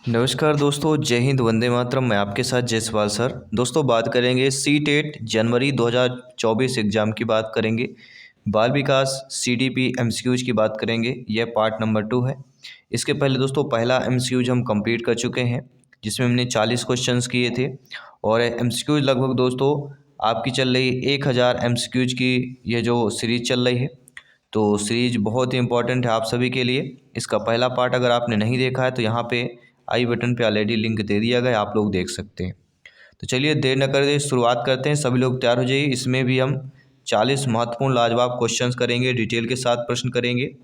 नमस्कार दोस्तों, जय हिंद, वंदे मातरम। मैं आपके साथ जयसवाल सर। दोस्तों बात करेंगे सी-टेट जनवरी 2024 एग्ज़ाम की बात करेंगे। बाल विकास सीडीपी एमसीक्यूज की बात करेंगे। यह पार्ट नंबर 2 है। इसके पहले दोस्तों पहला एमसीक्यूज हम कंप्लीट कर चुके हैं, जिसमें हमने 40 क्वेश्चंस किए थे। और एमसीक्यूज लगभग दोस्तों आपकी चल रही 1000 एमसीक्यूज की यह जो सीरीज चल रही है। तो सीरीज बहुत ही इंपॉर्टेंट है आप सभी के लिए। इसका पहला पार्ट अगर आपने नहीं देखा है तो यहाँ पे आई बटन पे ऑलरेडी लिंक दे दिया गया है, आप लोग देख सकते हैं। तो चलिए देर न करते शुरुआत करते हैं। सभी लोग तैयार हो जाइए। इसमें भी हम 40 महत्वपूर्ण लाजवाब क्वेश्चंस करेंगे, डिटेल के साथ प्रश्न करेंगे।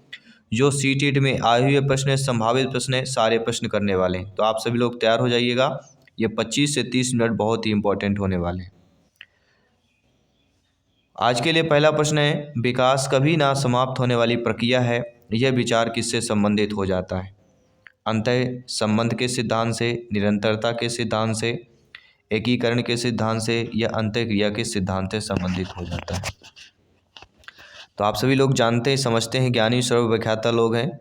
जो सी-टेट में आए हुए प्रश्न है, संभावित प्रश्न है, सारे प्रश्न करने वाले हैं। तो आप सभी लोग तैयार हो जाइएगा। ये 25 से 30 मिनट बहुत ही इंपॉर्टेंट होने वाले हैं। आज के लिए पहला प्रश्न है, विकास कभी ना समाप्त होने वाली प्रक्रिया है। यह विचार किससे संबंधित हो जाता है? अंतः संबंध के सिद्धांत से, निरंतरता के सिद्धांत से, एकीकरण के सिद्धांत से या अंतःक्रिया के सिद्धांत से संबंधित हो जाता है। तो आप सभी लोग जानते हैं, समझते हैं, ज्ञानी सर्वव्याख्याता लोग हैं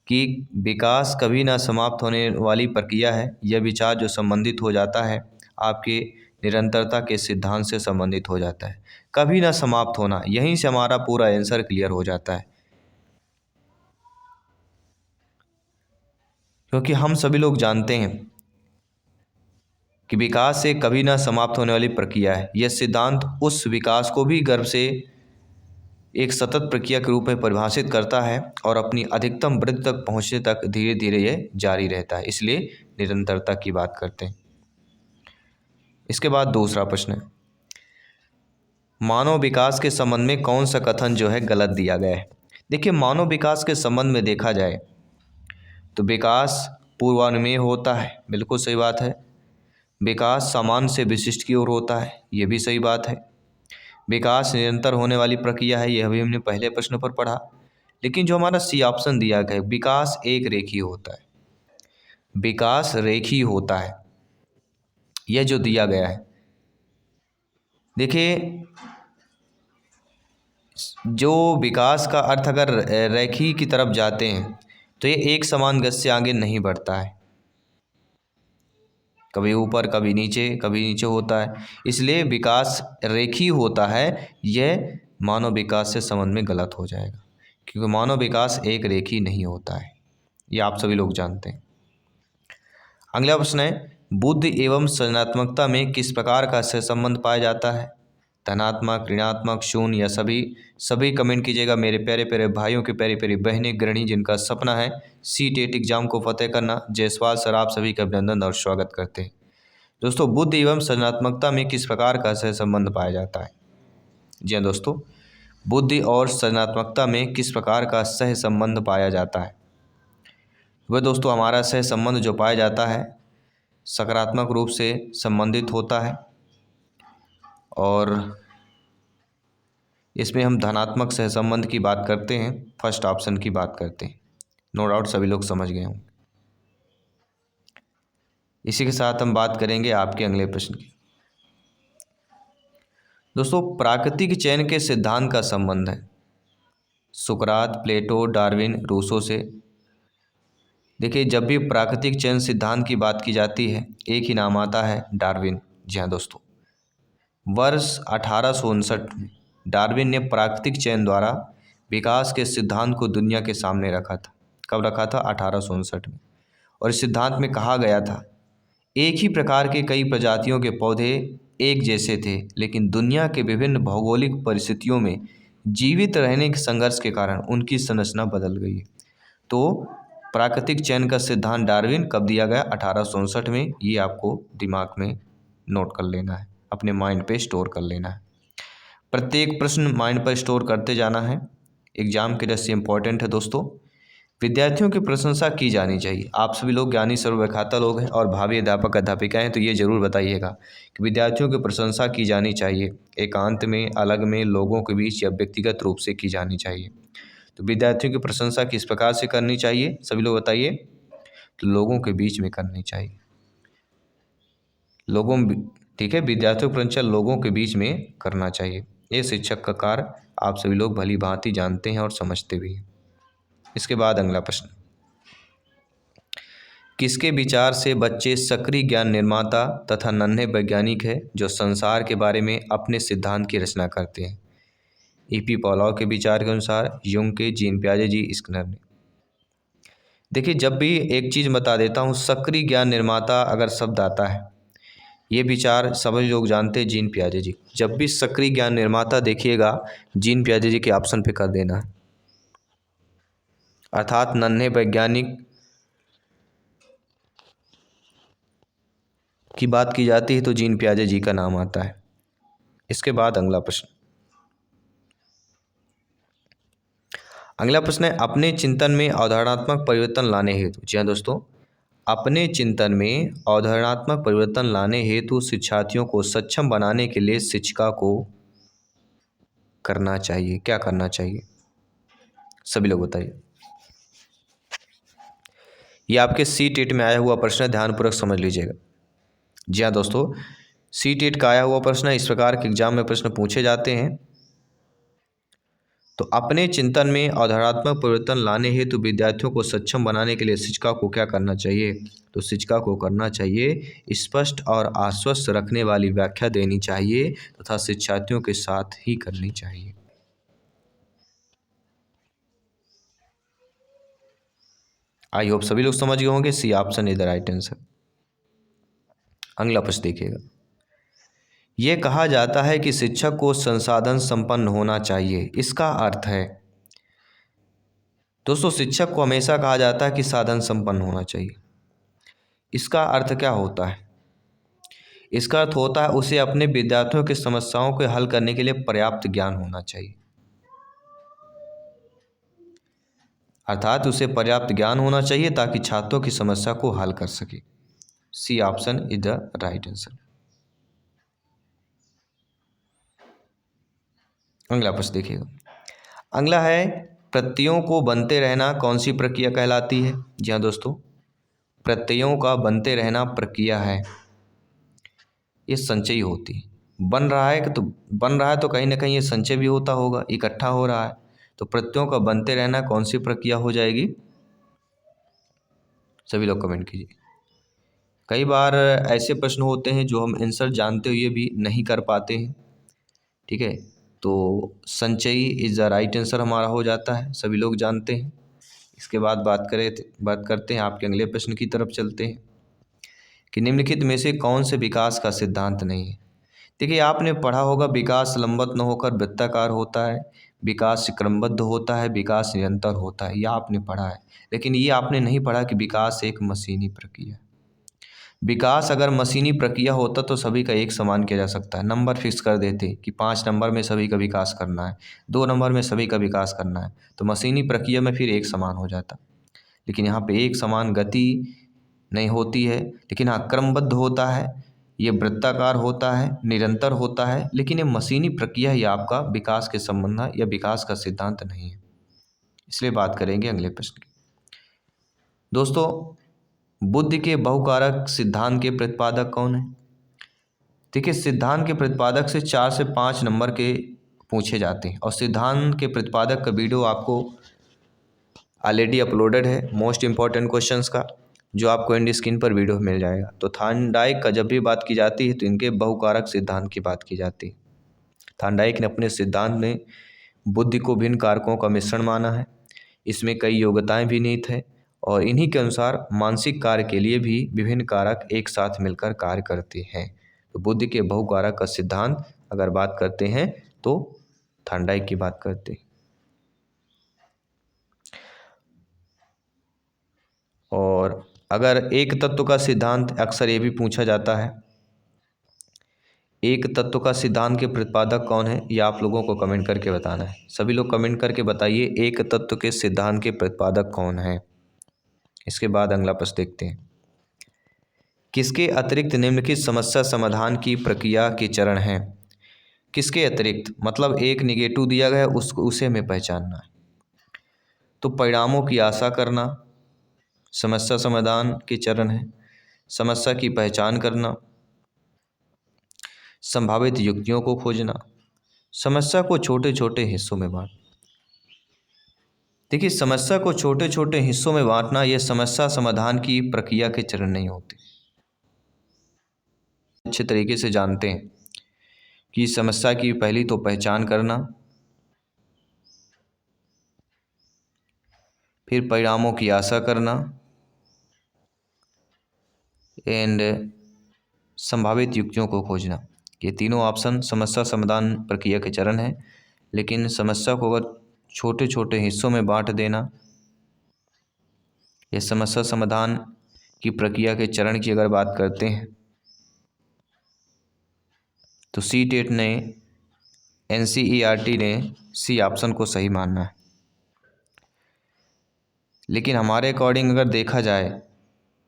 कि विकास कभी ना समाप्त होने वाली प्रक्रिया है। यह विचार जो संबंधित हो जाता है आपके निरंतरता के सिद्धांत से संबंधित हो जाता है। कभी ना समाप्त होना, यहीं से हमारा पूरा आंसर क्लियर हो जाता है। क्योंकि हम सभी लोग जानते हैं कि विकास से कभी ना समाप्त होने वाली प्रक्रिया है। यह सिद्धांत उस विकास को भी गर्भ से एक सतत प्रक्रिया के रूप में परिभाषित करता है और अपनी अधिकतम वृद्धि तक पहुंचने तक धीरे धीरे यह जारी रहता है। इसलिए निरंतरता की बात करते हैं। इसके बाद दूसरा प्रश्न है, मानव विकास के संबंध में कौन सा कथन जो है गलत दिया गया है? देखिए, मानव विकास के संबंध में देखा जाए तो विकास पूर्वानुमेय होता है, बिल्कुल सही बात है। विकास सामान्य से विशिष्ट की ओर होता है, यह भी सही बात है। विकास निरंतर होने वाली प्रक्रिया है, यह भी हमने पहले प्रश्न पर पढ़ा। लेकिन जो हमारा सी ऑप्शन दिया गया है, विकास एक रेखीय होता है, विकास रेखीय होता है, यह जो दिया गया है। देखिए, जो विकास का अर्थ अगर रेखीय की तरफ जाते हैं तो ये एक समान गति से आगे नहीं बढ़ता है, कभी ऊपर कभी नीचे होता है। इसलिए विकास रेखीय होता है, यह मानव विकास से संबंध में गलत हो जाएगा, क्योंकि मानव विकास एक रेखीय नहीं होता है, ये आप सभी लोग जानते हैं। अगला प्रश्न है, बुद्धि एवं सृजनात्मकता में किस प्रकार का सहसंबंध पाया जाता है? धनात्मक, ऋणात्मक, शून्य या सभी? सभी कमेंट कीजिएगा मेरे प्यारे प्यारे भाइयों के, प्यारी प्यारी बहनें, गृहिणी जिनका सपना है सी-टेट एग्जाम को फतेह करना। जयसवाल सर आप सभी का अभिनंदन और स्वागत करते हैं। दोस्तों, बुद्धि एवं सृजनात्मकता में किस प्रकार का सहसंबंध पाया जाता है? जी हाँ दोस्तों, बुद्धि और सृजनात्मकता में किस प्रकार का सहसंबंध पाया जाता है? वह दोस्तों हमारा सहसंबंध जो पाया जाता है सकारात्मक रूप से संबंधित होता है, और इसमें हम धनात्मक सहसंबंध की बात करते हैं, फर्स्ट ऑप्शन की बात करते हैं। नो डाउट सभी लोग समझ गए होंगे। इसी के साथ हम बात करेंगे आपके अगले प्रश्न की। दोस्तों, प्राकृतिक चयन के सिद्धांत का संबंध है सुकरात, प्लेटो, डार्विन, रूसो से। देखिए, जब भी प्राकृतिक चयन सिद्धांत की बात की जाती है एक ही नाम आता है, डार्विन। जी हाँ दोस्तों, वर्ष 1859 में डार्विन ने प्राकृतिक चयन द्वारा विकास के सिद्धांत को दुनिया के सामने रखा था। कब रखा था? 1859 में। और इस सिद्धांत में कहा गया था, एक ही प्रकार के कई प्रजातियों के पौधे एक जैसे थे, लेकिन दुनिया के विभिन्न भौगोलिक परिस्थितियों में जीवित रहने के संघर्ष के कारण उनकी संरचना बदल गई है। तो प्राकृतिक चयन का सिद्धांत डार्विन कब दिया गया? 1859 में। ये आपको दिमाग में नोट कर लेना है, अपने माइंड पे स्टोर कर लेना है। प्रत्येक प्रश्न माइंड पर स्टोर करते जाना है, एग्जाम के दृष्टि से इम्पोर्टेंट है दोस्तों। विद्यार्थियों की प्रशंसा की जानी चाहिए। आप सभी लोग ज्ञानी सर्वव्याख्याता लोग हैं और भावी अध्यापक अध्यापिकाएं हैं, तो ये जरूर बताइएगा कि विद्यार्थियों की प्रशंसा की जानी चाहिए, एकांत में, अलग में, लोगों के बीच या व्यक्तिगत रूप से की जानी चाहिए। तो विद्यार्थियों की प्रशंसा किस प्रकार से करनी चाहिए, सभी लोग बताइए। तो लोगों के बीच में करनी चाहिए, लोगों, ठीक है, विद्यार्थियों की प्रशंसा लोगों के बीच में करना चाहिए। ये शिक्षक का कार्य आप सभी लोग भली भांति जानते हैं और समझते भी हैं। इसके बाद अगला प्रश्न, किसके विचार से बच्चे सक्रिय ज्ञान निर्माता तथा नन्हे वैज्ञानिक है जो संसार के बारे में अपने सिद्धांत की रचना करते हैं? ईपी पॉलाव के विचार के अनुसार, युंग के, जीन पियाजे, जी स्किनर ने। देखिए, जब भी एक चीज़ बता देता हूँ, सक्रिय ज्ञान निर्माता अगर शब्द आता है, ये विचार सभी लोग जानते हैं, जीन पियाजे जी। जब भी सक्रिय ज्ञान निर्माता देखिएगा, जीन पियाजे जी के ऑप्शन पे कर देना है। अर्थात नन्हे वैज्ञानिक की बात की जाती है तो जीन पियाजे जी का नाम आता है। इसके बाद अगला प्रश्न। अगला प्रश्न है, अपने चिंतन में अवधारणात्मक परिवर्तन लाने हेतु। जी हाँ दोस्तों, अपने चिंतन में अवधारणात्मक परिवर्तन लाने हेतु शिक्षार्थियों को सक्षम बनाने के लिए शिक्षिका को करना चाहिए। क्या करना चाहिए? सभी लोग बताइए। ये आपके सी टेट में आया हुआ प्रश्न है, ध्यानपूर्वक समझ लीजिएगा। जी हाँ दोस्तों, सी टेट का आया हुआ प्रश्न है। इस प्रकार के एग्जाम में प्रश्न पूछे जाते हैं। तो अपने चिंतन में अवधारणात्मक परिवर्तन लाने हेतु विद्यार्थियों को सक्षम बनाने के लिए शिक्षिका को क्या करना चाहिए? तो शिक्षिका को करना चाहिए स्पष्ट और आश्वस्त रखने वाली व्याख्या देनी चाहिए तथा शिक्षार्थियों के साथ ही करनी चाहिए। आई होप सभी लोग समझ गए होंगे। C option is the right answer. अगला प्रश्न देखिएगा। यह कहा जाता है कि शिक्षक को संसाधन संपन्न होना चाहिए, इसका अर्थ है? दोस्तों, शिक्षक को हमेशा कहा जाता है कि साधन संपन्न होना चाहिए। इसका अर्थ क्या होता है? इसका अर्थ होता है उसे अपने विद्यार्थियों की समस्याओं को हल करने के लिए पर्याप्त ज्ञान होना चाहिए। अर्थात उसे पर्याप्त ज्ञान होना चाहिए ताकि छात्रों की समस्या को हल कर सके। C option is the right answer. अगला प्रश्न देखिएगा। अगला है, प्रत्ययों को बनते रहना कौन सी प्रक्रिया कहलाती है? जी हाँ दोस्तों, प्रत्ययों का बनते रहना प्रक्रिया है, ये संचयी होती है। बन रहा है तो कहीं ना कहीं ये संचय भी होता होगा, इकट्ठा हो रहा है। तो प्रत्ययों का बनते रहना कौन सी प्रक्रिया हो जाएगी? सभी लोग कमेंट कीजिए। कई बार ऐसे प्रश्न होते हैं जो हम आंसर जानते हुए भी नहीं कर पाते हैं। ठीक है, तो संचयी इज द राइट आंसर हमारा हो जाता है, सभी लोग जानते हैं। इसके बाद बात करते हैं आपके अगले प्रश्न की तरफ चलते हैं कि निम्नलिखित में से कौन से विकास का सिद्धांत नहीं है? देखिए, आपने पढ़ा होगा विकास लंबवत न होकर वृत्ताकार होता है, विकास क्रमबद्ध होता है, विकास निरंतर होता है। यह आपने पढ़ा है, लेकिन ये आपने नहीं पढ़ा कि विकास एक मशीनी प्रक्रिया है। विकास अगर मशीनी प्रक्रिया होता तो सभी का एक समान किया जा सकता है। नंबर फिक्स कर देते कि 5 नंबर में सभी का विकास करना है, 2 नंबर में सभी का विकास करना है, तो मशीनी प्रक्रिया में फिर एक समान हो जाता। लेकिन यहाँ पे एक समान गति नहीं होती है, लेकिन हाँ क्रमबद्ध होता है, ये वृत्ताकार होता है, निरंतर होता है। लेकिन ये मशीनी प्रक्रिया ही आपका विकास के संबंध है या विकास का सिद्धांत नहीं है। इसलिए बात करेंगे अगले प्रश्न की। दोस्तों, बुद्धि के बहुकारक सिद्धांत के प्रतिपादक कौन है? देखिए, सिद्धांत के प्रतिपादक से 4 से 5 नंबर के पूछे जाते हैं और सिद्धांत के प्रतिपादक का वीडियो आपको ऑलरेडी अपलोडेड है मोस्ट इंपॉर्टेंट क्वेश्चंस का, जो आपको एंड स्क्रीन पर वीडियो मिल जाएगा। तो थार्नडाइक का जब भी बात की जाती है तो इनके बहुकारक सिद्धांत की बात की जाती है। थार्नडाइक ने अपने सिद्धांत में बुद्धि को भिन्न कारकों का मिश्रण माना है, इसमें कई योग्यताएं भी निहित है और इन्हीं के अनुसार मानसिक कार्य के लिए भी विभिन्न कारक एक साथ मिलकर कार्य करते हैं। तो बुद्धि के बहुकारक का सिद्धांत अगर बात करते हैं तो थार्नडाइक की बात करते हैं। और अगर एक तत्व का सिद्धांत अक्सर ये भी पूछा जाता है, एक तत्व का सिद्धांत के प्रतिपादक कौन है, ये आप लोगों को कमेंट करके बताना है। सभी लोग कमेंट करके बताइए एक तत्व के सिद्धांत के प्रतिपादक कौन है। इसके बाद अगला प्रश्न देखते हैं। किसके अतिरिक्त निम्नलिखित समस्या समाधान की प्रक्रिया के चरण हैं? किसके अतिरिक्त मतलब एक निगेटिव दिया गया है, उसे हमें पहचानना है। तो परिणामों की आशा करना समस्या समाधान के चरण है, समस्या की पहचान करना, संभावित युक्तियों को खोजना, समस्या को छोटे छोटे हिस्सों में बांट। देखिए, समस्या को छोटे छोटे हिस्सों में बांटना यह समस्या समाधान की प्रक्रिया के चरण नहीं होते। अच्छे तरीके से जानते हैं कि समस्या की पहली तो पहचान करना, फिर परिणामों की आशा करना एंड संभावित युक्तियों को खोजना। ये तीनों ऑप्शन समस्या समाधान प्रक्रिया के चरण हैं। लेकिन समस्या को अगर छोटे छोटे हिस्सों में बांट देना, यह समस्या समाधान की प्रक्रिया के चरण की अगर बात करते हैं तो सीटेट ने, एनसीईआरटी ने सी ऑप्शन को सही मानना है। लेकिन हमारे अकॉर्डिंग अगर देखा जाए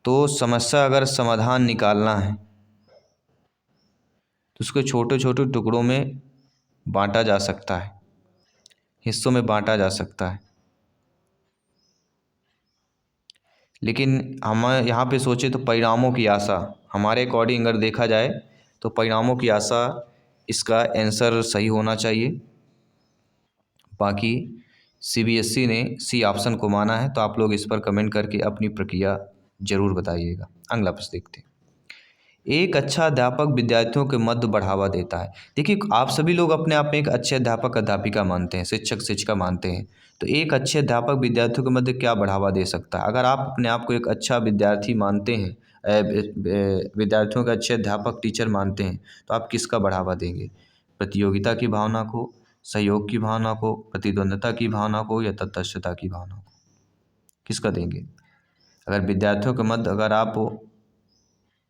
तो समस्या अगर समाधान निकालना है तो उसको छोटे छोटे टुकड़ों में बांटा जा सकता है, हिस्सों में बांटा जा सकता है। लेकिन हम यहाँ पे सोचे तो परिणामों की आशा, हमारे अकॉर्डिंग अगर देखा जाए तो परिणामों की आशा इसका आंसर सही होना चाहिए। बाकी सीबीएसई ने सी ऑप्शन को माना है, तो आप लोग इस पर कमेंट करके अपनी प्रक्रिया जरूर बताइएगा। अगला प्रश्न देखते हैं। एक अच्छा अध्यापक विद्यार्थियों के मध्य बढ़ावा देता है। देखिए, आप सभी लोग अपने आप में एक अच्छे अध्यापक अध्यापिका मानते हैं, शिक्षक शिक्षिका मानते हैं। तो एक अच्छे अध्यापक विद्यार्थियों के मध्य क्या बढ़ावा दे सकता है? अगर आप अपने आप को एक अच्छा विद्यार्थी मानते हैं, विद्यार्थियों के अच्छे अध्यापक टीचर मानते हैं, तो आप किसका बढ़ावा देंगे? प्रतियोगिता की भावना को, सहयोग की भावना को, प्रतिद्वंद्विता की भावना को, या तटस्थता की भावना को? किसका देंगे? अगर विद्यार्थियों के मध्य अगर आप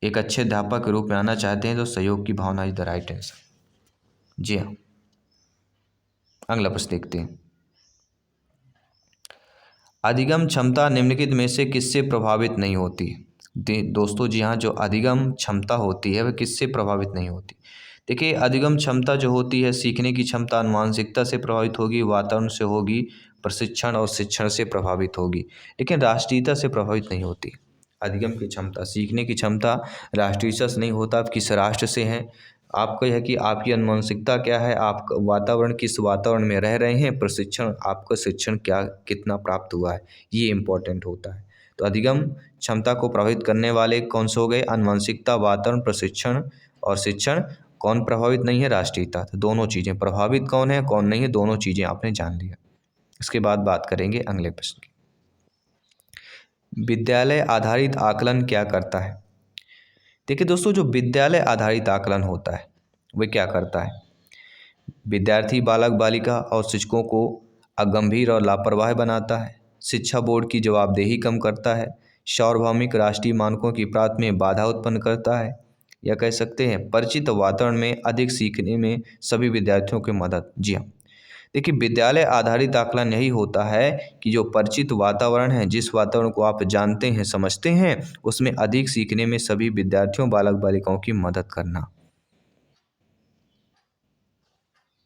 एक अच्छे अध्यापक के रूप में आना चाहते हैं तो सहयोग की भावना इज द राइट आंसर। जी हाँ। अगला प्रश्न देखते हैं। अधिगम क्षमता निम्नलिखित में से किससे प्रभावित नहीं होती? दोस्तों जी हाँ, जो अधिगम क्षमता होती है वह किससे प्रभावित नहीं होती? देखिए, अधिगम क्षमता जो होती है, सीखने की क्षमता आनुवांशिकता से प्रभावित होगी, वातावरण से होगी, प्रशिक्षण और शिक्षण से प्रभावित होगी, लेकिन राष्ट्रीयता से प्रभावित नहीं होती। अधिगम की क्षमता, सीखने की क्षमता राष्ट्रीयता से नहीं होता, आप किस राष्ट्र से हैं, आपको यह है कि आपकी अनुवांशिकता क्या है, आप वातावरण किस वातावरण में रह रहे हैं, प्रशिक्षण आपका शिक्षण क्या कितना प्राप्त हुआ है, ये इम्पोर्टेंट होता है। तो अधिगम क्षमता को प्रभावित करने वाले कौन से हो गए? अनुवांशिकता, वातावरण, प्रशिक्षण और शिक्षण। कौन प्रभावित नहीं है? राष्ट्रीयता। तो दोनों चीज़ें, प्रभावित कौन है कौन नहीं है, दोनों चीज़ें आपने जान लिया। इसके बाद बात करेंगे अगले प्रश्न की। विद्यालय आधारित आकलन क्या करता है? देखिए दोस्तों, जो विद्यालय आधारित आकलन होता है वह क्या करता है? विद्यार्थी, बालक बालिका और शिक्षकों को अगंभीर और लापरवाह बनाता है, शिक्षा बोर्ड की जवाबदेही कम करता है, सार्वभौमिक राष्ट्रीय मानकों की प्राप्ति में बाधा उत्पन्न करता है, या कह सकते हैं परिचित वातावरण में अधिक सीखने में सभी विद्यार्थियों की मदद। जी हाँ, देखिए, विद्यालय आधारित आकलन यही होता है कि जो परिचित वातावरण है, जिस वातावरण को आप जानते हैं समझते हैं, उसमें अधिक सीखने में सभी विद्यार्थियों बालक बालिकाओं की मदद करना।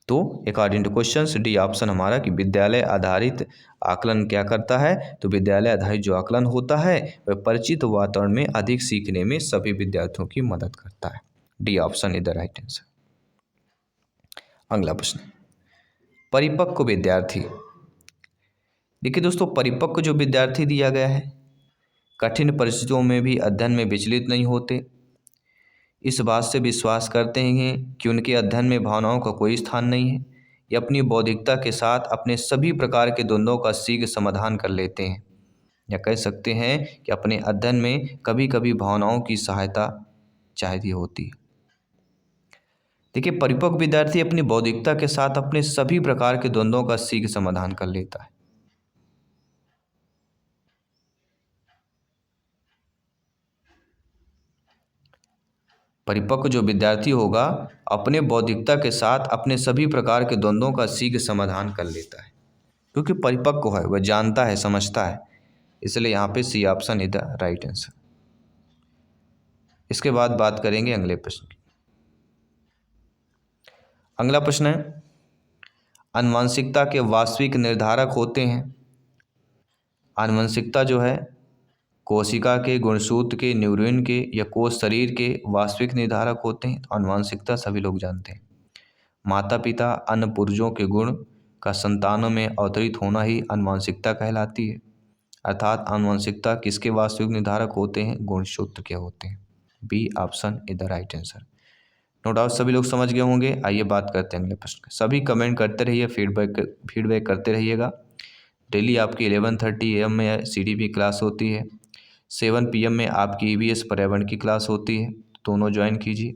तो according two questions D option हमारा कि विद्यालय आधारित आकलन क्या करता है? तो विद्यालय आधारित जो आकलन होता है वह परिचित वातावरण में अधिक सीखने में सभी विद्यार्थियों की मदद करता है। D option is the right answer. अगला प्रश्न, परिपक्व विद्यार्थी। देखिए दोस्तों, परिपक्व जो विद्यार्थी दिया गया है, कठिन परिस्थितियों में भी अध्ययन में विचलित नहीं होते, इस बात से विश्वास करते हैं कि उनके अध्ययन में भावनाओं का कोई स्थान नहीं है, ये अपनी बौद्धिकता के साथ अपने सभी प्रकार के द्वंद्वों का शीघ्र समाधान कर लेते हैं, या कह सकते हैं कि अपने अध्ययन में कभी कभी भावनाओं की सहायता चाहिए होती है। देखिए, परिपक्व विद्यार्थी अपनी बौद्धिकता के साथ अपने सभी प्रकार के द्वंद्वों का शीघ्र समाधान कर लेता है। परिपक्व जो विद्यार्थी होगा अपने बौद्धिकता के साथ अपने सभी प्रकार के द्वंद्वों का शीघ्र समाधान कर लेता है, क्योंकि परिपक्व है, वह जानता है, समझता है, इसलिए यहाँ पे C option is the right answer. इसके बाद बात करेंगे अगले प्रश्न की। अगला प्रश्न है, आनुवंशिकता के वास्तविक निर्धारक होते हैं। आनुवंशिकता जो है कोशिका के, गुणसूत्र के, न्यूरॉन के या कोश शरीर के वास्तविक निर्धारक होते हैं। तो आनुवंशिकता सभी लोग जानते हैं। माता पिता, अन्य पूर्वजों के गुण, का संतानों में अवतरित होना ही आनुवंशिकता कहलाती है। अर्थात आनुवंशिकता किसके वास्तविक निर्धारक होते हैं? गुणसूत्र के होते हैं। B option is the right answer. No doubt सभी लोग समझ गए होंगे। आइए बात करते हैं अगले प्रश्न का। सभी कमेंट करते रहिए, फीडबैक करते रहिएगा। डेली आपकी 11:30 AM में CDP क्लास होती है, 7 PM में आपकी EVS पर्यावरण की क्लास होती है, दोनों ज्वाइन कीजिए।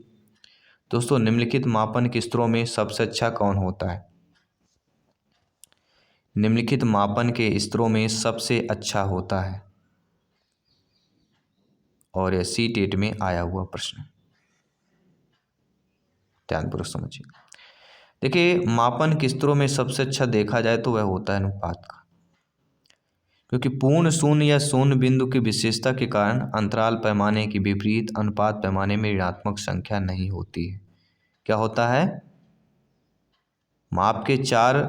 दोस्तों, निम्नलिखित मापन के स्तरों में सबसे अच्छा कौन होता है? निम्नलिखित मापन के स्तरों में सबसे अच्छा होता है, और यह CTET में आया हुआ प्रश्न, ध्यानपूर्वक समझिए। देखिए, मापन के स्तरों में सबसे अच्छा देखा जाए तो वह होता है अनुपात का, क्योंकि पूर्ण शून्य या शून्य बिंदु की विशेषता के कारण अंतराल पैमाने के विपरीत अनुपात पैमाने में ऋणात्मक संख्या नहीं होती है। क्या होता है? माप के 4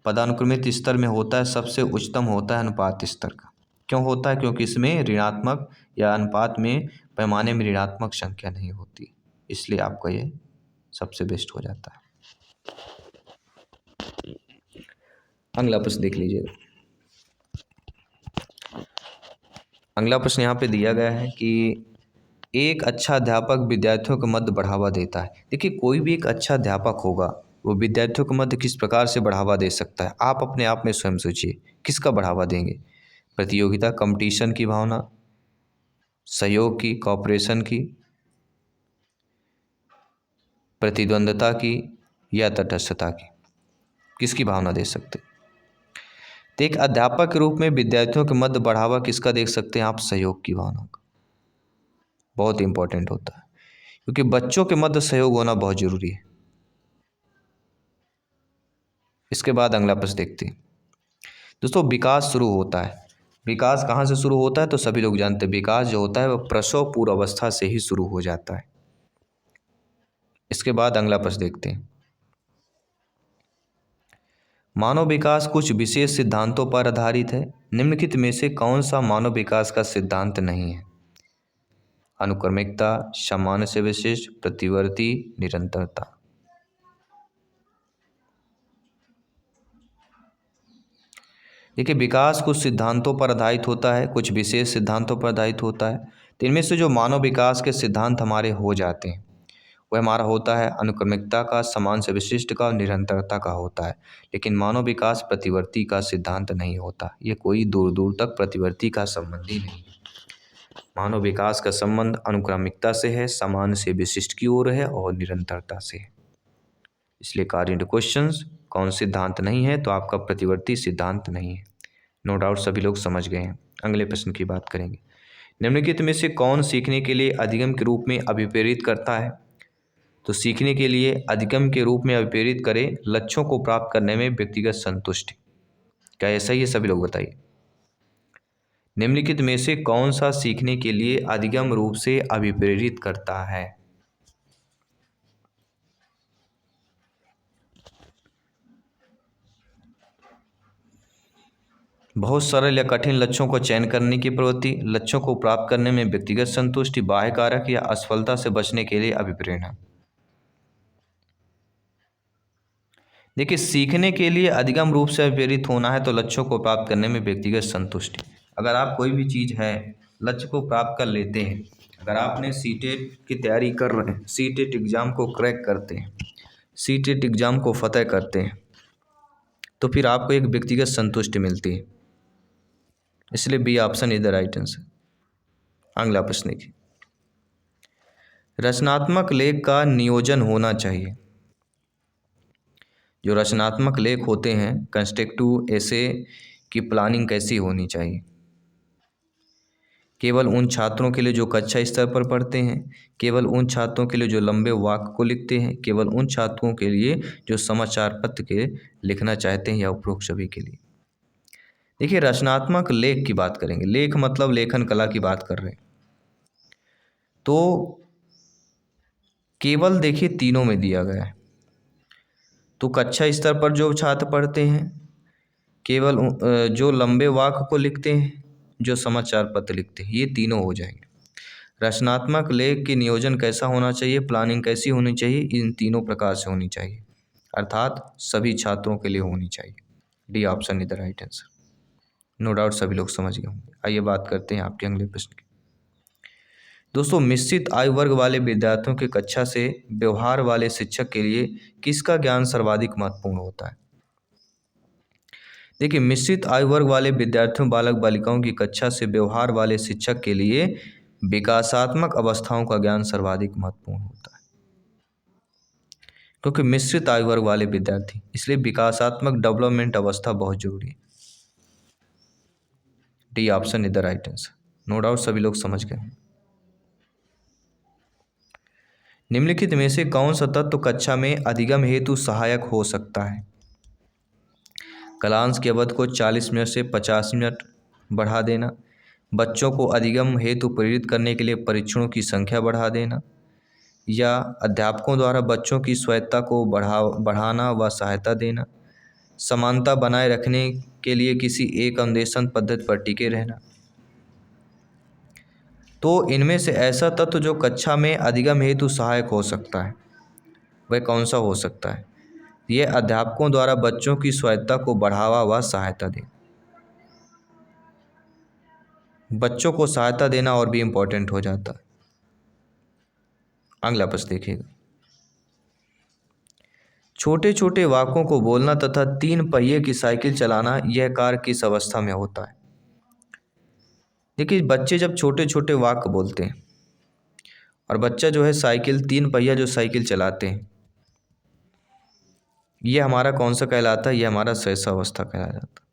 पदानुक्रमित स्तर में होता है, सबसे उच्चतम होता है अनुपात स्तर का। क्यों होता है? क्योंकि इसमें ऋणात्मक या अनुपात में पैमाने में ऋणात्मक संख्या नहीं होती, इसलिए आपका ये सबसे बेस्ट हो जाता है। अगला प्रश्न देख लीजिएगा। अगला प्रश्न यहाँ पे दिया गया है कि एक अच्छा अध्यापक विद्यार्थियों को मध्य बढ़ावा देता है। देखिए, कोई भी एक अच्छा अध्यापक होगा, वो विद्यार्थियों को मध्य किस प्रकार से बढ़ावा दे सकता है? आप अपने आप में स्वयं सोचिए, किसका बढ़ावा देंगे? प्रतियोगिता, कंपटीशन की भावना, सहयोग की, कॉपरेशन की, प्रतिद्वंद्विता की, या तटस्थता की? किसकी भावना दे सकते? तो एक अध्यापक के रूप में विद्यार्थियों के मध्य बढ़ावा किसका देख सकते हैं आप? सहयोग की भावना का। बहुत इंपॉर्टेंट होता है, क्योंकि बच्चों के मध्य सहयोग होना बहुत जरूरी है। इसके बाद अगला प्रश्न देखते हैं। दोस्तों, विकास शुरू होता है, विकास कहाँ से शुरू होता है? तो सभी लोग जानते हैं, विकास जो होता है वह प्रसव पूर्व अवस्था से ही शुरू हो जाता है। इसके बाद अगला प्रश्न देखते हैं। मानव विकास कुछ विशेष सिद्धांतों पर आधारित है, निम्नलिखित में से कौन सा मानव विकास का सिद्धांत नहीं है? अनुक्रमिकता, सामान्य से विशिष्ट, प्रतिवर्ती, निरंतरता। देखिए, विकास कुछ सिद्धांतों पर आधारित होता है, कुछ विशेष सिद्धांतों पर आधारित होता है। तो इनमें से जो मानव विकास के सिद्धांत हमारे हो जाते हैं वह हमारा होता है अनुक्रमिकता का, समान से विशिष्ट का और निरंतरता का होता है। लेकिन मानव विकास प्रतिवर्ती का सिद्धांत नहीं होता, ये कोई दूर दूर तक प्रतिवर्ती का संबंध ही नहीं है। मानव विकास का संबंध अनुक्रमिकता से है, समान से विशिष्ट की ओर है और निरंतरता से है। इसलिए करेंट क्वेश्चंस कौन सिद्धांत नहीं है? तो आपका प्रतिवर्ती सिद्धांत नहीं है। नो डाउट सभी लोग समझ गए हैं। अगले प्रश्न की बात करेंगे। निम्नलिखित में से कौन सीखने के लिए अधिगम के रूप में अभिप्रेरित करता है? तो सीखने के लिए अधिगम के रूप में अभिप्रेरित करे लक्ष्यों को प्राप्त करने में व्यक्तिगत संतुष्टि। क्या ऐसा ही है? सभी लोग बताइए। निम्नलिखित में से कौन सा सीखने के लिए अधिगम रूप से अभिप्रेरित करता है? बहुत सरल या कठिन लक्ष्यों को चयन करने की प्रवृत्ति, लक्ष्यों को प्राप्त करने में व्यक्तिगत संतुष्टि, बाह्य कारक, या असफलता से बचने के लिए अभिप्रेरणा। देखिए, सीखने के लिए अधिगम रूप से अभिप्रेरित होना है तो लक्ष्यों को प्राप्त करने में व्यक्तिगत संतुष्टि। अगर आप कोई भी चीज़ है लक्ष्य को प्राप्त कर लेते हैं, अगर आपने सीटेट की तैयारी कर रहे हैं, सीटेट एग्ज़ाम को क्रैक करते हैं, सीटेट एग्ज़ाम को फतह करते हैं, तो फिर आपको एक व्यक्तिगत संतुष्टि मिलती है। इसलिए B option is the right answer. अगला प्रश्न देखिए। रचनात्मक लेख का नियोजन होना चाहिए। जो रचनात्मक लेख होते हैं, कंस्ट्रक्टिव एसे की प्लानिंग कैसी होनी चाहिए? केवल उन छात्रों के लिए जो कक्षा स्तर पर पढ़ते हैं, केवल उन छात्रों के लिए जो लंबे वाक्य को लिखते हैं, केवल उन छात्रों के लिए जो समाचार पत्र के लिखना चाहते हैं, या उपरोक्त सभी के लिए? देखिए, रचनात्मक लेख की बात करेंगे, लेख मतलब लेखन कला की बात कर रहे हैं, तो केवल देखिए तीनों में दिया गया है। तो कक्षा स्तर पर जो छात्र पढ़ते हैं, केवल जो लंबे वाक्य को लिखते हैं, जो समाचार पत्र लिखते हैं, ये तीनों हो जाएंगे। रचनात्मक लेख के नियोजन कैसा होना चाहिए, प्लानिंग कैसी होनी चाहिए? इन तीनों प्रकार से होनी चाहिए, अर्थात सभी छात्रों के लिए होनी चाहिए। D option is the right answer. No doubt सभी लोग समझ गए होंगे। आइए बात करते हैं आपके अगले प्रश्न की। दोस्तों, मिश्रित आयु वर्ग वाले विद्यार्थियों की कक्षा से व्यवहार वाले शिक्षक के लिए किसका ज्ञान सर्वाधिक महत्वपूर्ण होता है? देखिए, मिश्रित आयु वर्ग वाले विद्यार्थियों बालक बालिकाओं की कक्षा से व्यवहार वाले शिक्षक के लिए विकासात्मक अवस्थाओं का ज्ञान सर्वाधिक महत्वपूर्ण होता है, क्योंकि मिश्रित आयु वर्ग वाले विद्यार्थी, इसलिए विकासात्मक डेवलपमेंट अवस्था बहुत जरूरी है। D option is the right answer. No doubt सभी लोग समझ गए। निम्नलिखित में से कौन सा तत्व कक्षा में अधिगम हेतु सहायक हो सकता है? क्लास के अवधि को 40 मिनट से 50 मिनट बढ़ा देना, बच्चों को अधिगम हेतु प्रेरित करने के लिए परीक्षणों की संख्या बढ़ा देना, या अध्यापकों द्वारा बच्चों की स्वायत्तता को बढ़ाना व सहायता देना, समानता बनाए रखने के लिए किसी एक अन्वेषण पद्धति पर टिके रहना। तो इनमें से ऐसा तत्व जो कक्षा में अधिगम हेतु सहायक हो सकता है, वह कौन सा हो सकता है? ये अध्यापकों द्वारा बच्चों की स्वायत्तता को बढ़ावा व सहायता देना। बच्चों को सहायता देना और भी इम्पोर्टेंट हो जाता है। अगला प्रश्न देखिएगा। छोटे छोटे वाक्यों को बोलना तथा 3 पहिए की साइकिल चलाना, यह कार्य किस अवस्था में होता है? देखिए, बच्चे जब छोटे छोटे वाक्य बोलते हैं और बच्चा जो है साइकिल 3 पहिया जो साइकिल चलाते हैं, ये हमारा कौन सा कहलाता है? ये हमारा शैशवावस्था कहलाया जाता है।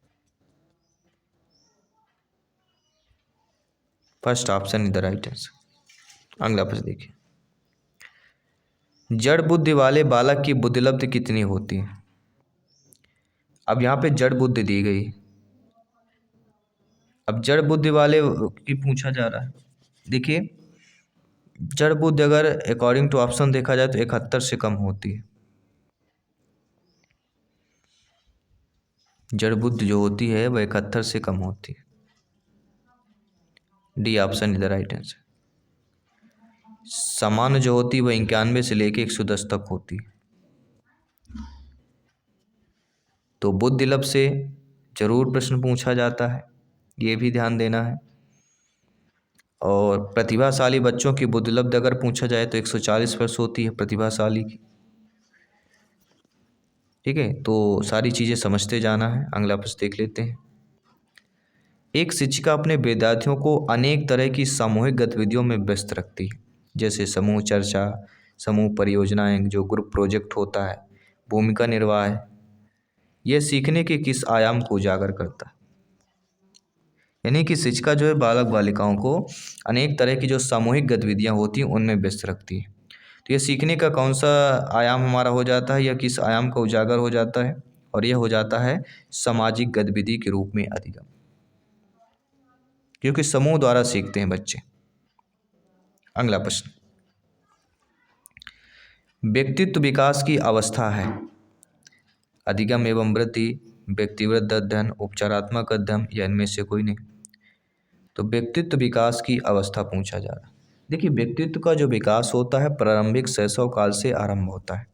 First option is the right answer. अगला प्रश्न देखिए। जड़ बुद्धि वाले बालक की बुद्धिलब्धि कितनी होती है? अब यहाँ पे जड़ बुद्धि दी गई। अब जड़ बुद्धि वाले की पूछा जा रहा है। देखिए, जड़ बुद्धि अगर अकॉर्डिंग टू ऑप्शन देखा जाए तो 71 से कम होती है। जड़ बुद्धि जो होती है वह 71 से कम होती है। D option is the right answer. सामान्य जो होती है वह 91 से लेके 110 तक होती है। तो बुद्धिलब्ध से जरूर प्रश्न पूछा जाता है, ये भी ध्यान देना है। और प्रतिभाशाली बच्चों की बुद्धिलब्ध अगर पूछा जाए तो 140 होती है प्रतिभाशाली की। ठीक है, तो सारी चीज़ें समझते जाना है। अगला प्रश्न देख लेते हैं। एक शिक्षिका अपने विद्यार्थियों को अनेक तरह की सामूहिक गतिविधियों में व्यस्त रखती है, जैसे समूह चर्चा, समूह परियोजनाएं, जो ग्रुप प्रोजेक्ट होता है, भूमिका निर्वाह है। यह सीखने के किस आयाम को उजागर करता है? यानी कि शिक्षिका जो है बालक बालिकाओं को अनेक तरह की जो सामूहिक गतिविधियां होती हैं उनमें व्यस्त रखती है। तो यह सीखने का कौन सा आयाम हमारा हो जाता है या किस आयाम का उजागर हो जाता है? और यह हो जाता है सामाजिक गतिविधि के रूप में अधिगम, क्योंकि समूह द्वारा सीखते हैं बच्चे। अगला प्रश्न। व्यक्तित्व विकास की अवस्था है अधिगम एवं वृद्धि, व्यक्तिवृत्त अध्ययन, उपचारात्मक अध्ययन, या इनमें से कोई नहीं? तो व्यक्तित्व विकास की अवस्था पूछा जा रहा है। देखिए, व्यक्तित्व का जो विकास होता है प्रारंभिक शैशव काल से आरंभ होता है,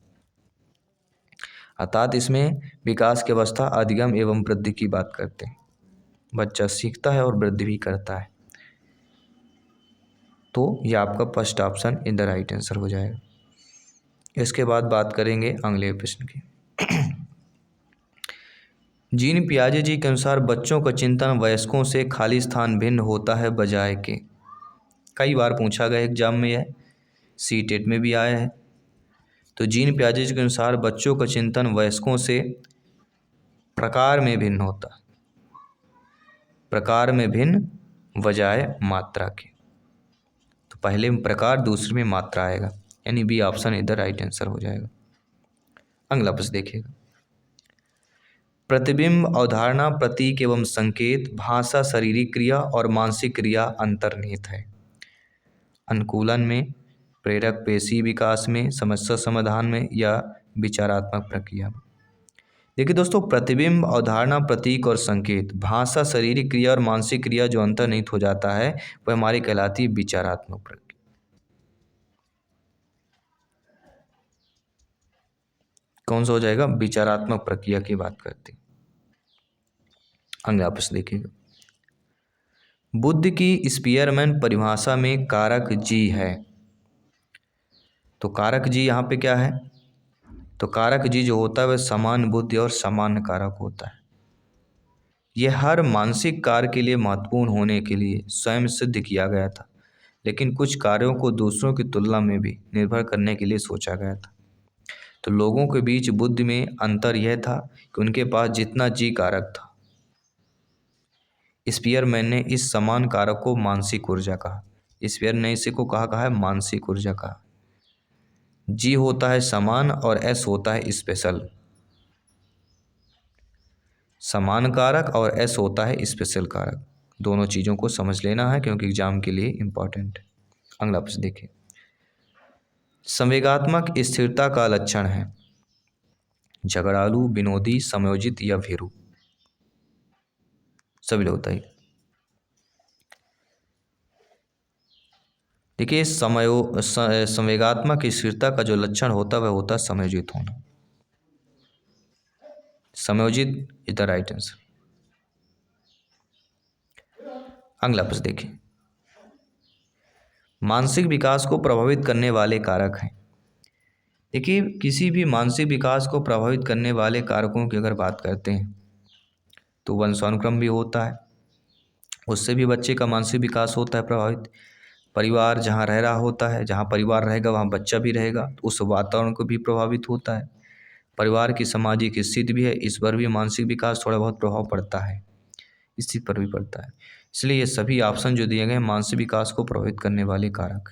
अर्थात इसमें विकास की अवस्था अधिगम एवं वृद्धि की बात करते हैं। बच्चा सीखता है और वृद्धि भी करता है। तो यह आपका first option in the right answer हो जाएगा। इसके बाद बात करेंगे अगले प्रश्न की। जीन पियाजे जी के अनुसार बच्चों का चिंतन वयस्कों से खाली स्थान भिन्न होता है बजाय के। कई बार पूछा गया एग्जाम में, यह सीटेट में भी आया है। तो जीन पियाजे जी के अनुसार बच्चों का चिंतन वयस्कों से प्रकार में भिन्न होता है, प्रकार में भिन्न बजाय मात्रा के। तो पहले में प्रकार, दूसरे में मात्रा आएगा, यानी बी ऑप्शन इधर राइट आंसर हो जाएगा। अगला प्रश्न देखिएगा। प्रतिबिंब, अवधारणा, प्रतीक एवं संकेत, भाषा, शारीरिक क्रिया और मानसिक क्रिया अंतर्निहित है। अनुकूलन में, प्रेरक पेशी विकास में, समस्या समाधान में, या विचारात्मक प्रक्रिया में? देखिए दोस्तों, प्रतिबिंब, अवधारणा, प्रतीक और संकेत, भाषा, शारीरिक क्रिया और मानसिक क्रिया जो अंतर्निहित हो जाता है वह हमारी कहलाती है विचारात्मक प्रक्रिया। कौन सा हो जाएगा? विचारात्मक प्रक्रिया की बात करते हैं। अगला प्रश्न देखिएगा, बुद्ध की स्पीयरमैन परिभाषा में कारक जी है। तो कारक जी यहाँ पे क्या है? तो कारक जी जो होता है वह सामान्य बुद्धि और सामान्य कारक होता है। यह हर मानसिक कार्य के लिए महत्वपूर्ण होने के लिए स्वयं सिद्ध किया गया था, लेकिन कुछ कार्यों को दूसरों की तुलना में भी निर्भर करने के लिए सोचा गया था। तो लोगों के बीच बुद्धि में अंतर यह था कि उनके पास जितना जी कारक था। स्पीयरमैन ने इस समान कारक को मानसिक ऊर्जा कहा। स्पीयर ने इसे को कहा है मानसिक ऊर्जा कहा। जी होता है समान और एस होता है स्पेशल। समान कारक और एस होता है स्पेशल कारक। दोनों चीज़ों को समझ लेना है क्योंकि एग्जाम के लिए इम्पॉर्टेंट है। अगला प्रश्न देखिए, संवेगात्मक स्थिरता का लक्षण है झगड़ालू, विनोदी, समयोजित या भीरू। सभी लोग बताइए। देखिए संवेगात्मक स्थिरता का जो लक्षण होता है वह होता है समयोजित होना। समयोजित इज द राइट आंसर। अगला प्रश्न देखिए, मानसिक विकास को प्रभावित करने वाले कारक हैं। देखिए किसी भी मानसिक विकास को प्रभावित करने वाले कारकों की अगर बात करते हैं तो वंशानुक्रम भी होता है, उससे भी बच्चे का मानसिक विकास होता है प्रभावित। परिवार जहाँ रह रहा होता है, जहाँ परिवार रहेगा वहाँ बच्चा भी रहेगा, तो उस वातावरण को भी प्रभावित होता है। परिवार की सामाजिक स्थिति भी है, इस पर भी मानसिक विकास थोड़ा बहुत प्रभाव पड़ता है, स्थिति पर भी पड़ता है। इसलिए ये सभी ऑप्शन जो दिए गए हैं मानसिक विकास को प्रभावित करने वाले कारक।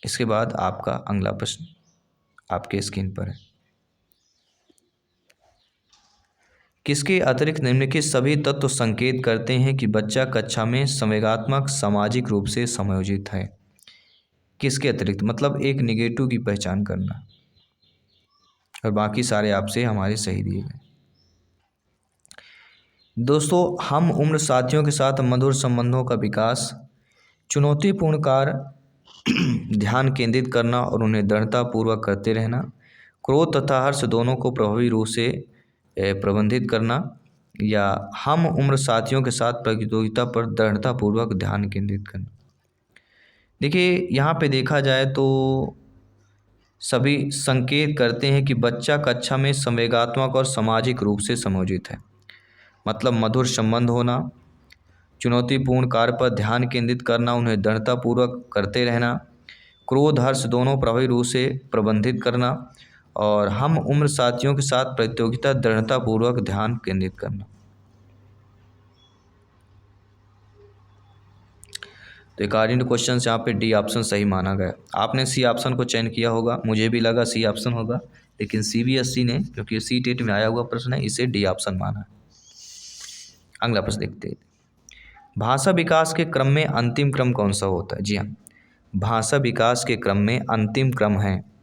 इसके बाद आपका अगला प्रश्न आपके स्क्रीन पर है, किसके अतिरिक्त निम्नलिखित सभी तत्व संकेत करते हैं कि बच्चा कक्षा में संवेगात्मक सामाजिक रूप से समायोजित है। किसके अतिरिक्त मतलब एक निगेटिव की पहचान करना और बाकी सारे आपसे हमारे सही दिए गए। दोस्तों हम उम्र साथियों के साथ मधुर संबंधों का विकास, चुनौतीपूर्ण कार्य ध्यान केंद्रित करना और उन्हें दृढ़तापूर्वक करते रहना, क्रोध तथा हर्ष दोनों को प्रभावी रूप से प्रबंधित करना, या हम उम्र साथियों के साथ प्रतियोगिता पर दृढ़तापूर्वक ध्यान केंद्रित करना। देखिए यहाँ पे देखा जाए तो सभी संकेत करते हैं कि बच्चा कक्षा में संवेगात्मक और सामाजिक रूप से समायोजित है। मतलब मधुर संबंध होना, चुनौतीपूर्ण कार्य पर ध्यान केंद्रित करना, उन्हें दृढ़तापूर्वक करते रहना, क्रोध हर्ष दोनों प्रभावी रूप से प्रबंधित करना, और हम उम्र साथियों के साथ प्रतियोगिता दृढ़तापूर्वक ध्यान केंद्रित करना। तो अकॉर्डिंग टू क्वेश्चन यहाँ पे डी ऑप्शन सही माना गया। आपने सी ऑप्शन को चयन किया होगा, मुझे भी लगा सी ऑप्शन होगा, लेकिन सीबीएसई ने क्योंकि सी टेट में आया हुआ प्रश्न है इसे डी ऑप्शन माना। अगला प्रश्न देखते हैं, भाषा विकास के क्रम में अंतिम क्रम कौन सा होता है? जी हाँ, भाषा विकास के क्रम में अंतिम क्रम है।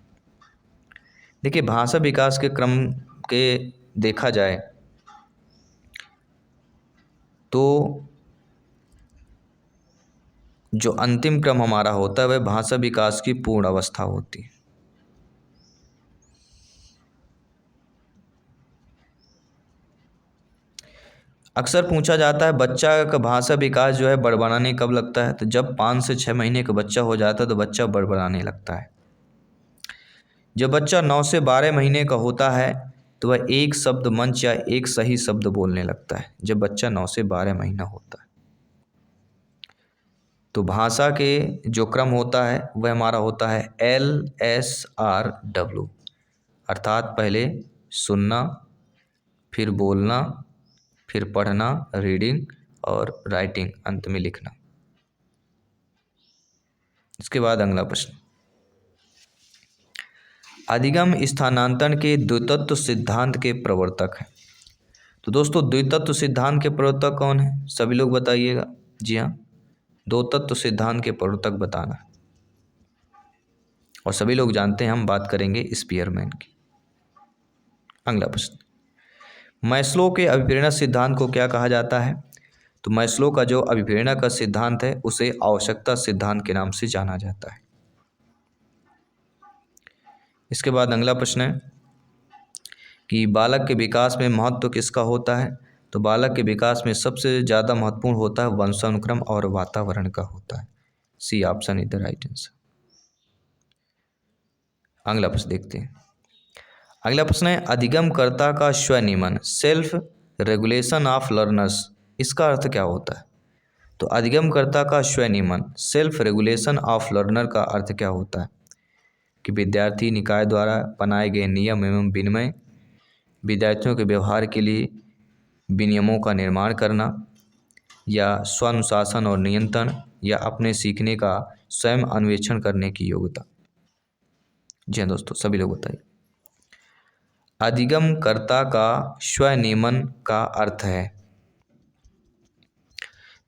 देखिए भाषा विकास के क्रम के देखा जाए तो जो अंतिम क्रम हमारा होता है वह भाषा विकास की पूर्ण अवस्था होती है। अक्सर पूछा जाता है बच्चा का भाषा विकास जो है बड़बड़ाने कब लगता है? तो जब 5 से 6 महीने का बच्चा हो जाता है तो बच्चा बड़बड़ाने लगता है। जब बच्चा 9 से 12 महीने का होता है तो वह एक शब्द मंच या एक सही शब्द बोलने लगता है, जब बच्चा 9 से 12 महीना होता है। तो भाषा के जो क्रम होता है वह हमारा होता है LSRW, अर्थात पहले सुनना, फिर बोलना, फिर पढ़ना रीडिंग, और राइटिंग अंत में लिखना। इसके बाद अगला प्रश्न, अधिगम स्थानांतरण के द्वितत्व सिद्धांत के प्रवर्तक हैं। तो दोस्तों द्वितत्व सिद्धांत के प्रवर्तक कौन है? सभी लोग बताइएगा। जी हाँ, दो तत्व सिद्धांत के प्रवर्तक बताना, और सभी लोग जानते हैं हम बात करेंगे स्पीयरमैन की। अगला प्रश्न, मैस्लो के अभिप्रेरणा सिद्धांत को क्या कहा जाता है? तो मैस्लो का जो अभिप्रेरणा का सिद्धांत है उसे आवश्यकता सिद्धांत के नाम से जाना जाता है। इसके बाद अगला प्रश्न है कि बालक के विकास में महत्व किसका होता है, तो बालक के विकास में सबसे ज़्यादा महत्वपूर्ण होता है वंशानुक्रम और वातावरण का होता है। C option is the right answer. अगला प्रश्न देखते हैं। अगला प्रश्न है अधिगमकर्ता का स्वनियमन, सेल्फ रेगुलेशन ऑफ लर्नर्स, इसका अर्थ क्या होता है। तो अधिगमकर्ता का स्वनियमन, सेल्फ रेगुलेशन ऑफ लर्नर का अर्थ क्या होता है कि विद्यार्थी निकाय द्वारा बनाए गए नियम एवं विनियम, विद्यार्थियों के व्यवहार के लिए विनियमों का निर्माण करना, या स्वानुशासन और नियंत्रण, या अपने सीखने का स्वयं अन्वेषण करने की योग्यता। जी हाँ दोस्तों, सभी लोग बताइए। अधिगमकर्ता का स्वनियमन का अर्थ है,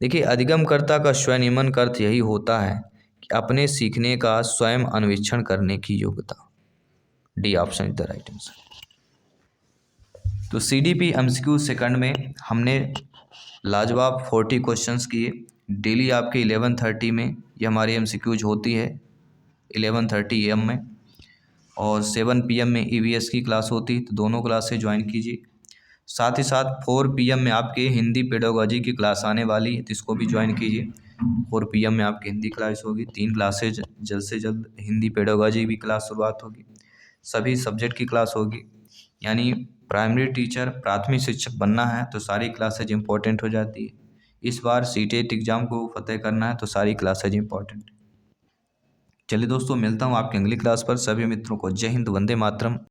देखिए अधिगमकर्ता का स्वनियमन का अर्थ यही होता है कि अपने सीखने का स्वयं अन्वेषण करने की योग्यता। D option is the right answer. तो सीडीपी एमसीक्यू सेकंड में हमने लाजवाब 40 क्वेश्चंस किए। डेली आपके 11:30 में ये हमारी एमसीक्यूज होती है 11:30 AM में, और 7 PM में ईवीएस की क्लास होती है, तो दोनों क्लासेस ज्वाइन कीजिए। साथ ही साथ 4 PM में आपके हिंदी पेडागोजी की क्लास आने वाली है, तो इसको भी ज्वाइन कीजिए। 4 PM में आपकी हिंदी क्लास होगी। 3 क्लासेज जल्द से जल्द हिंदी पेडागोजी भी क्लास शुरुआत होगी, सभी सब्जेक्ट की क्लास होगी। यानी प्राइमरी टीचर, प्राथमिक शिक्षक बनना है तो सारी क्लासेज इंपॉर्टेंट हो जाती है। इस बार सीटेट एग्ज़ाम को फतेह करना है तो सारी क्लासेज इंपॉर्टेंट। चलिए दोस्तों, मिलता हूँ आपकी अगली क्लास पर। सभी मित्रों को जय हिंद, वंदे मातरम।